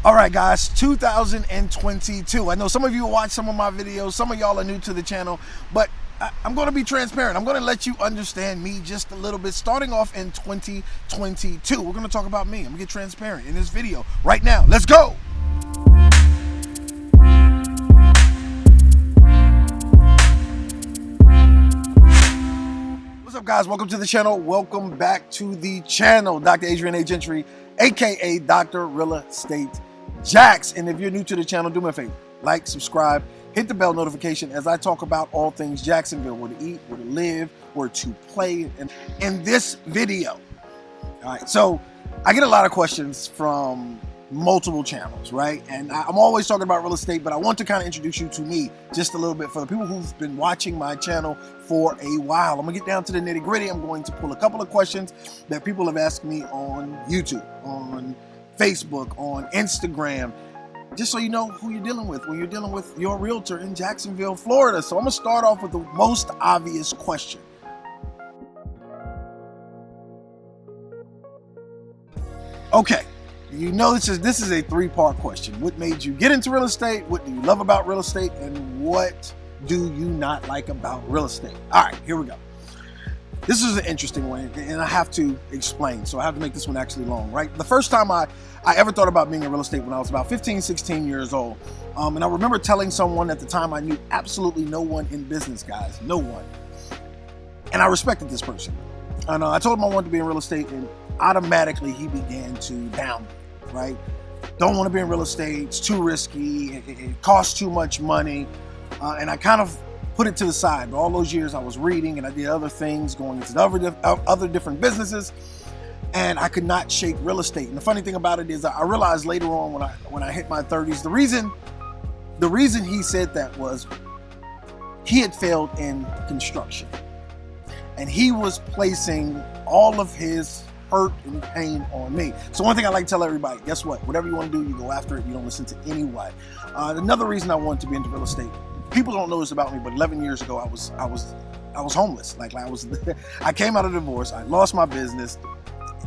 All right, guys, 2022. I know some of you watch some of my videos. Some of y'all are new to the channel, but I'm going to be transparent. I'm going to let you understand me just a little bit. Starting off in 2022, we're going to talk about me. I'm going to get transparent in this video right now. Let's go. What's up, guys? Welcome to the channel. Welcome back to the channel. Dr. Adrian A. Gentry, aka Dr. Real Estate Jax. And if you're new to the channel, do me a favor, like, subscribe, hit the bell notification as I talk about all things Jacksonville, where to eat, where to live, where to play in this video. All right, so I get a lot of questions from multiple channels, right? And I'm always talking about real estate, but I want to kind of introduce you to me just a little bit for the people who've been watching my channel for a while. I'm gonna get down to the nitty gritty. I'm going to pull a couple of questions that people have asked me on YouTube, on Facebook, on Instagram, just so you know who you're dealing with when you're dealing with your realtor in Jacksonville, Florida. So I'm gonna start off with the most obvious question. Okay, you know this is a three-part question. What made you get into real estate? What do you love about real estate? And what do you not like about real estate? All right, here we go. This is an interesting one, and I have to explain, so I have to make this one actually long, right? The first time I ever thought about being in real estate when I was about 15, 16 years old. And I remember telling someone at the time I knew absolutely no one in business, guys, no one. And I respected this person. And I told him I wanted to be in real estate, and automatically he began to down me, right? Don't want to be in real estate, it's too risky, it costs too much money. And I kind of put it to the side. But all those years I was reading and I did other things, going into other different businesses, and I could not shake real estate. And the funny thing about it is I realized later on when I hit my 30s, the reason he said that was he had failed in construction. And he was placing all of his hurt and pain on me. So one thing I like to tell everybody, guess what? Whatever you want to do, you go after it. You don't listen to anyone. Another reason I wanted to be into real estate, people don't know this about me, but 11 years ago, I was homeless. I came out of divorce. I lost my business.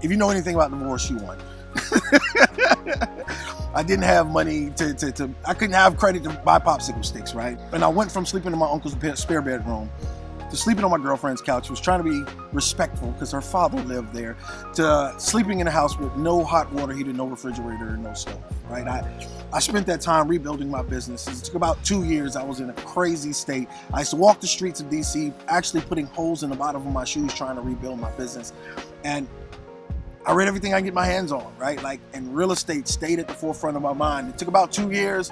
If you know anything about divorce, you won. I didn't have money I couldn't have credit to buy popsicle sticks, right? And I went from sleeping in my uncle's spare bedroom to sleeping on my girlfriend's couch, who was trying to be respectful because her father lived there, to sleeping in a house with no hot water heater, no refrigerator, no stove, right? I spent that time rebuilding my business. It took about 2 years. I was in a crazy state. I used to walk the streets of DC, actually putting holes in the bottom of my shoes, trying to rebuild my business. And I read everything I can get my hands on, right? And real estate stayed at the forefront of my mind. It took about 2 years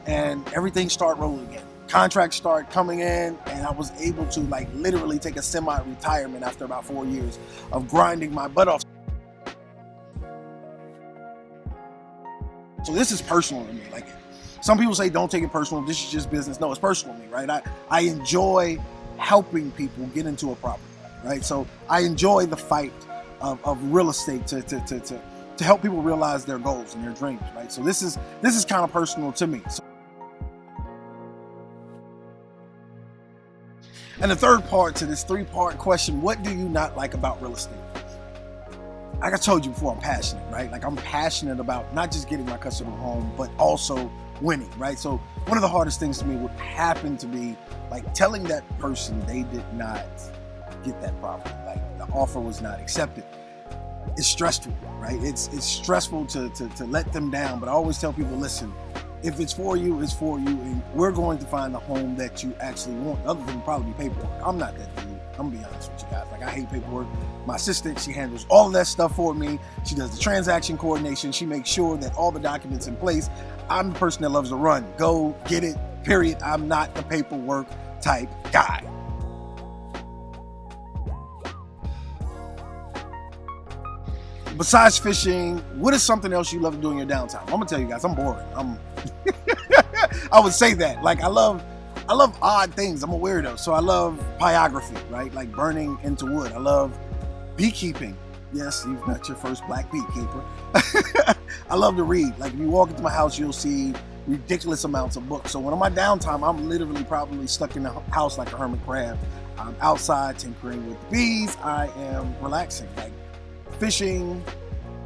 and everything started rolling again. Contracts start coming in, and I was able to literally take a semi-retirement after about 4 years of grinding my butt off. So this is personal to me. Some people say don't take it personal, this is just business. No, it's personal to me, right? I enjoy helping people get into a property, right? So I enjoy the fight of real estate to help people realize their goals and their dreams, right? So this is kind of personal to me. And the third part to this three-part question, what do you not like about real estate? Like I told you before, I'm passionate, right? I'm passionate about not just getting my customer home, but also winning, right? So one of the hardest things to me would happen to be telling that person they did not get that property, the offer was not accepted. It's stressful, right? It's stressful to let them down, but I always tell people, listen, if it's for you, it's for you, and we're going to find the home that you actually want, other than probably paperwork. I'm not that dude. I'm gonna be honest with you guys. I hate paperwork. My assistant, she handles all of that stuff for me. She does the transaction coordination. She makes sure that all the documents in place. I'm the person that loves to run. Go get it, period. I'm not the paperwork type guy. Besides fishing, what is something else you love to do in your downtime? I'm gonna tell you guys, I'm boring. I would say that. I love odd things. I'm a weirdo. So I love pyrography, right? Burning into wood. I love beekeeping. Yes, you've met your first black beekeeper. I love to read. If you walk into my house, you'll see ridiculous amounts of books. So when I'm on my downtime, I'm literally probably stuck in the house like a hermit crab. I'm outside tinkering with the bees. I am relaxing. Fishing,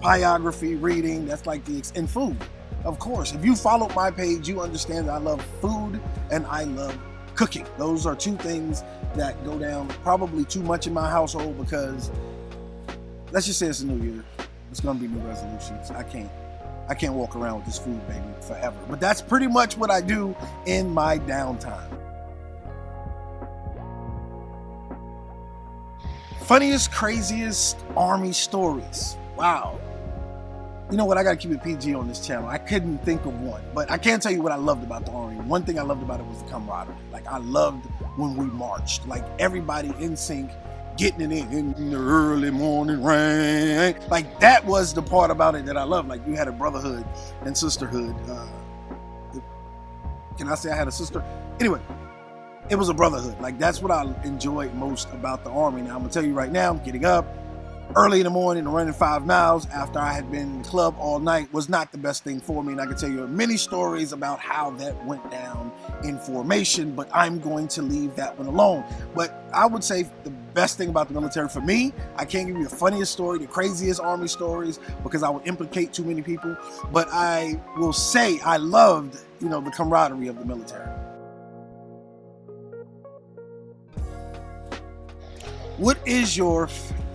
pyrography, reading, that's and food. of course, if you followed my page, you understand that I love food and I love cooking. Those are two things that go down probably too much in my household because let's just say it's a new year. It's gonna be new resolutions. I can't walk around with this food baby forever. But that's pretty much what I do in my downtime. Funniest, craziest Army stories. Wow. You know what? I gotta keep it PG on this channel. I couldn't think of one, but I can tell you what I loved about the Army. One thing I loved about it was the camaraderie. Like I loved when we marched, like everybody in sync, getting it in the early morning rain. Like that was the part about it that I loved. Like you had a brotherhood and sisterhood. Can I say I had a sister? Anyway, it was a brotherhood. Like that's what I enjoyed most about the Army. Now I'm gonna tell you right now, getting up early in the morning and running 5 miles after I had been in the club all night was not the best thing for me. And I can tell you many stories about how that went down in formation, but I'm going to leave that one alone. But I would say the best thing about the military for me, I can't give you the funniest story, the craziest Army stories, because I would implicate too many people. But I will say I loved, the camaraderie of the military. What is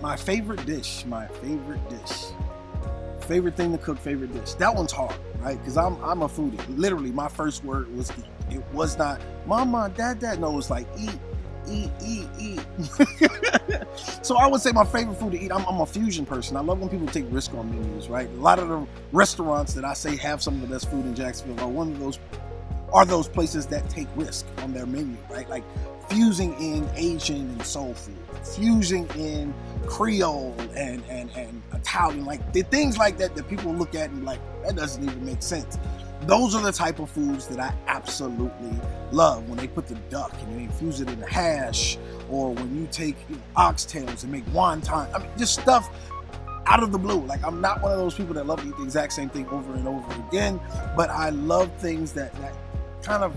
my favorite dish? My favorite dish. Favorite thing to cook, favorite dish. That one's hard, right? Because I'm a foodie. Literally, my first word was eat. It was not mama, dad. No, it was like eat. So I would say my favorite food to eat, I'm a fusion person. I love when people take risk on menus, right? A lot of the restaurants that I say have some of the best food in Jacksonville are those places that take risk on their menu, right? Like fusing in Asian and soul food, fusing in Creole and Italian, like the things like that people look at and like, that doesn't even make sense. Those are the type of foods that I absolutely love. When they put the duck and they infuse it in the hash, or when you take oxtails and make wonton. I mean, just stuff out of the blue. Like I'm not one of those people that love to eat the exact same thing over and over again, but I love things that kind of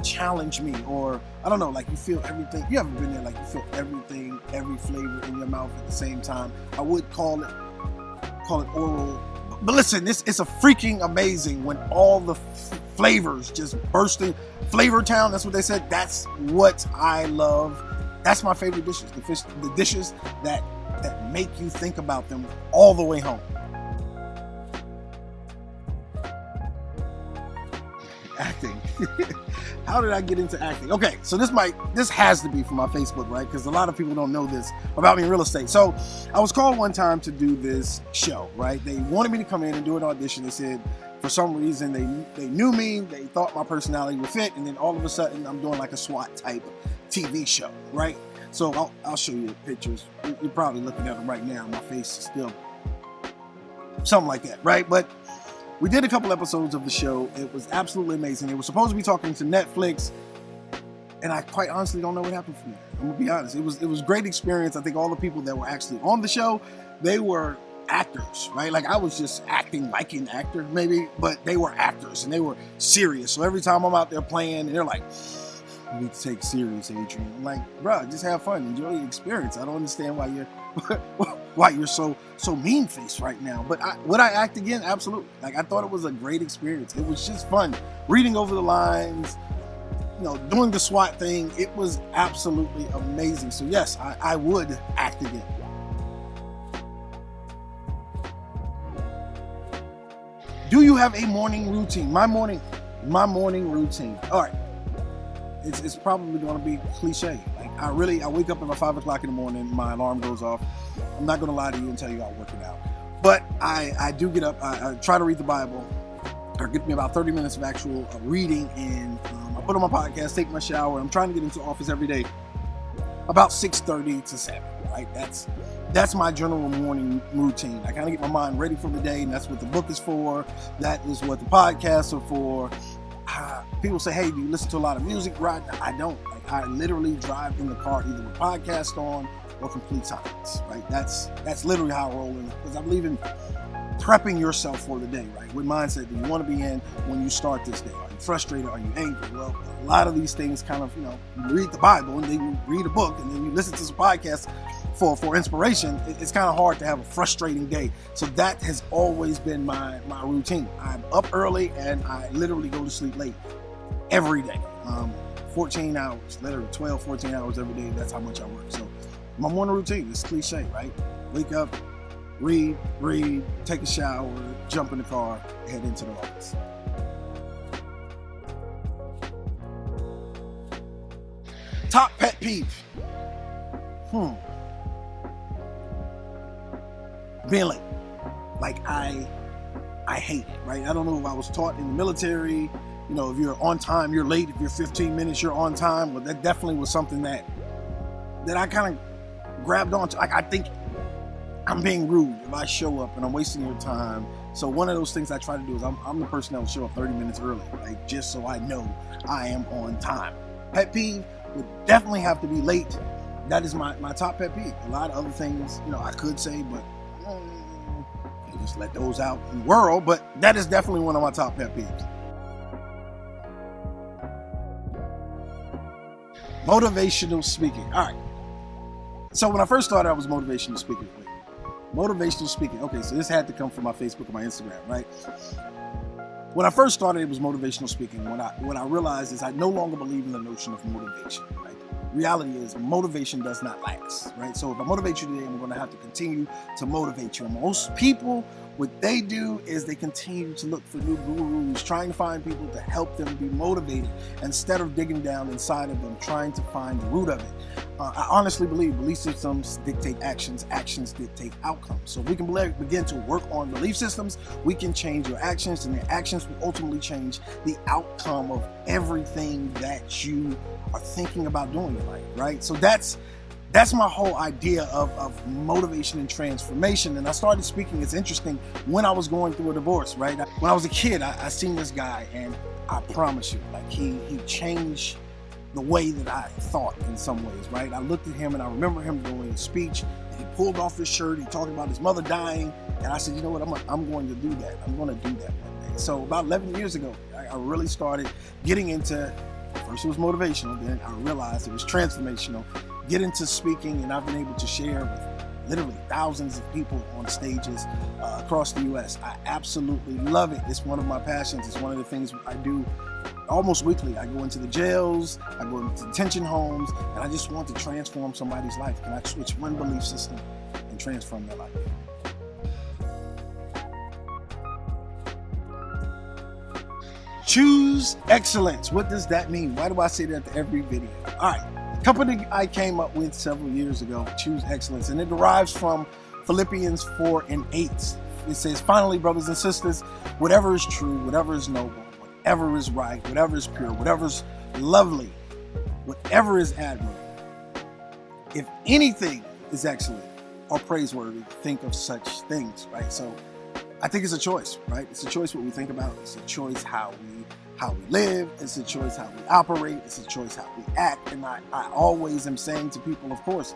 challenge me, or I don't know, like you feel everything. You haven't been there, like you feel everything, every flavor in your mouth at the same time. I would call it oral. But listen, it's a freaking amazing when all the flavors just bursting. Flavor Town, that's what they said. That's what I love. That's my favorite dishes. The dishes that make you think about them all the way home. Acting. How did I get into acting? Okay, so this has to be from my Facebook, right? Because a lot of people don't know this about me in real estate. So I was called one time to do this show, right? They wanted me to come in and do an audition. They said for some reason they knew me, they thought my personality would fit, and then all of a sudden I'm doing like a SWAT type TV show, right? So I'll show you the pictures. You're probably looking at them right now. My face is still something like that, right? But we did a couple episodes of the show. It was absolutely amazing. It was supposed to be talking to Netflix, and I quite honestly don't know what happened from there. I'm gonna be honest. It was a great experience. I think all the people that were actually on the show, they were actors, right? Like I was just acting like an actor, maybe, but they were actors and they were serious. So every time I'm out there playing, and they're like, "You need to take it serious, Adrian." I'm like, "Bro, just have fun, enjoy the experience. I don't understand why you're so mean-faced right now." But would I act again? Absolutely. Like I thought it was a great experience. It was just fun reading over the lines, doing the SWAT thing. It was absolutely amazing. So yes, I would act again. Do you have a morning routine? My morning routine. All right. It's probably going to be cliche. Like I wake up at 5 o'clock in the morning, my alarm goes off. I'm not going to lie to you and tell you I'm working out. But I do get up, I try to read the Bible, or get me about 30 minutes of actual reading, and I put on my podcast, take my shower. I'm trying to get into the office every day about 6:30 to 7, right? That's my general morning routine. I kind of get my mind ready for the day, and that's what the book is for. That is what the podcasts are for. People say, "Hey, do you listen to a lot of music?" Right? I don't. Like I literally drive in the car either with podcast on or complete silence. Right? That's literally how I roll in, because I believe in prepping yourself for the day. Right? What mindset do you want to be in when you start this day? Are you frustrated? Are you angry? Well, a lot of these things kind of, you read the Bible and then you read a book and then you listen to some podcasts. for inspiration, it's kind of hard to have a frustrating day. So that has always been my routine. I'm up early and I literally go to sleep late every day. 14 hours, literally 12, 14 hours every day. That's how much I work. So my morning routine is cliche, right? Wake up, read, take a shower, jump in the car, head into the office. Top pet peeve. Being late. Like I hate it, right? I don't know if I was taught in the military, you know, if you're on time, you're late. If you're 15 minutes, you're on time. Well, that definitely was something that I kind of grabbed onto. Like, I think I'm being rude if I show up and I'm wasting your time. So one of those things I try to do is I'm the person that will show up 30 minutes early, like just so I know I am on time. Pet peeve would definitely have to be late. That is my top pet peeve. A lot of other things, you know, I could say, but I just let those out in the world. But that is definitely one of my top pet peeves. Motivational speaking. All right. So when I first started, I was motivational speaking. Motivational speaking. Okay, so this had to come from my Facebook and my Instagram, right? When I first started, it was motivational speaking. What I realized is I no longer believe in the notion of motivation, right? Reality is motivation does not last, right? So if I motivate you today, I'm going to have to continue to motivate you. And most people, what they do is they continue to look for new gurus, trying to find people to help them be motivated instead of digging down inside of them, trying to find the root of it. I honestly believe belief systems dictate actions, actions dictate outcomes. So if we can begin to work on belief systems, we can change your actions, and your actions will ultimately change the outcome of everything that you are thinking about doing in life, right? So that's my whole idea of motivation and transformation. And I started speaking, it's interesting, when I was going through a divorce, right? When I was a kid, I seen this guy, and I promise you, like he changed the way that I thought in some ways, right? I looked at him and I remember him doing a speech, and he pulled off his shirt, he talked about his mother dying, and I said, you know what, I'm going to do that. I'm going to do that one day. So about 11 years ago, I really started getting into, first it was motivational, then I realized it was transformational, get into speaking, and I've been able to share with literally thousands of people on stages across the U.S. I absolutely love it. It's one of my passions. It's one of the things I do almost weekly. I go into the jails, I go into detention homes, and I just want to transform somebody's life. Can I switch one belief system and transform their life? Choose excellence. What does that mean? Why do I say that to every video? All right, the company I came up with several years ago, Choose Excellence, and it derives from Philippians 4:8. It says, finally, brothers and sisters, whatever is true, whatever is noble, whatever is right, whatever is pure, whatever is lovely, whatever is admirable, if anything is excellent or praiseworthy, think of such things, right? So I think it's a choice, right? It's a choice what we think about. It's a choice how we live. It's a choice how we operate. It's a choice how we act. And I always am saying to people, of course,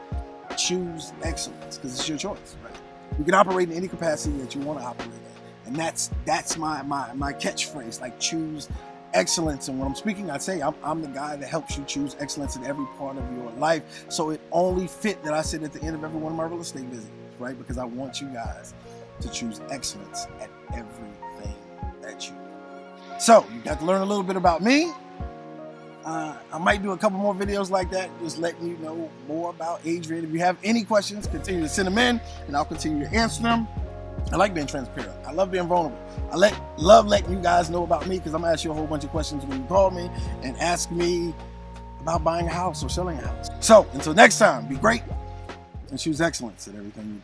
choose excellence, because it's your choice, right? You can operate in any capacity that you want to operate in. And that's my catchphrase, like choose excellence. And when I'm speaking, I say I'm the guy that helps you choose excellence in every part of your life. So it only fit that I said at the end of every one of my real estate visits, right? Because I want you guys to choose excellence at everything that you do. So you got to learn a little bit about me. I might do a couple more videos like that, just letting you know more about Adrian. If you have any questions, continue to send them in, and I'll continue to answer them. I like being transparent. I love being vulnerable. I love letting you guys know about me, because I'm going to ask you a whole bunch of questions when you call me and ask me about buying a house or selling a house. So until next time, be great and choose excellence at everything you do.